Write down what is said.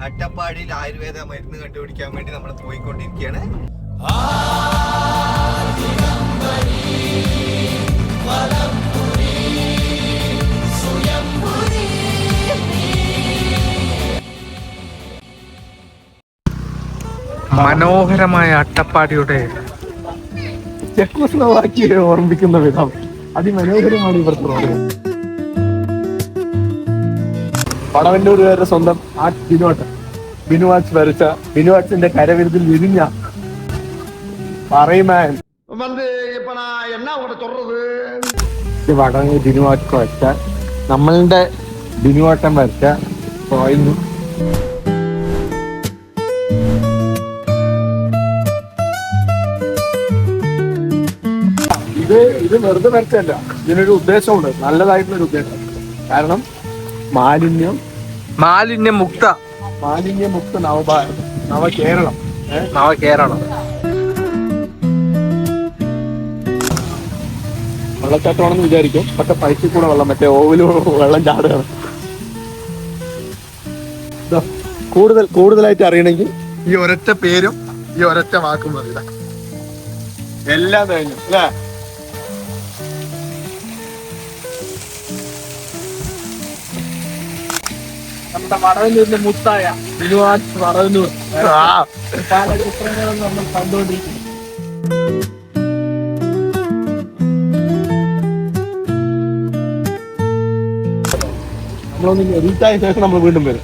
അട്ടപ്പാടിയിൽ ആയുർവേദ മരുന്ന് കണ്ടുപിടിക്കാൻ വേണ്ടി നമ്മൾ പോയിക്കൊണ്ടിരിക്കുകയാണ്. മനോഹരമായ അട്ടപ്പാടിയുടെ ചെക്കോസ്ലോവാക്യയെ ഓർമ്മിക്കുന്ന വിധം അതിമനോഹരമാണ് ഇവിടുത്തെ റോഡ്. പടവന്നൂരുകാരുടെ സ്വന്തം ആർട്ട് ബിനുവാച്ച് വരച്ച ബിനുവാച്ചിന്റെ കരവിരുതിൽ വിരിഞ്ഞ പറയുമാൻ വടങ്ങ് ബിനുവാച്ച് വരച്ച നമ്മളുടെ ബിനുവാട്ടം വരച്ച പോയിന്ന് ഇത് വെറുതെ വരച്ചല്ല, ഇതിനൊരു ഉദ്ദേശമുണ്ട്, നല്ലതായിട്ടുള്ളൊരു ഉദ്ദേശം. കാരണം മാലിന്യമുക്ത നവകേരളം. വെള്ളച്ചാട്ടമാണെന്ന് വിചാരിക്കും, പക്ഷെ പൈസ കൂടെ വെള്ളം, മറ്റേ ഓവില് വെള്ളം ചാടുകയാണ്. കൂടുതലായിട്ട് അറിയണമെങ്കിൽ ഈ ഒരൊറ്റ പേരും ഈ ഒരൊറ്റ വാക്കും മതി. എല്ലാം കഴിഞ്ഞു അല്ലേ? നമ്മുടെ വടവന്നൂരിന്റെ മുത്തായ ബിനുവാച്ച് വടവന്നൂർ പല ചിത്രങ്ങളും നമ്മൾ കണ്ടുകൊണ്ടിരിക്കും. നമ്മളൊന്ന് എഡിറ്റായ ശേഷം നമ്മൾ വീണ്ടും വരും.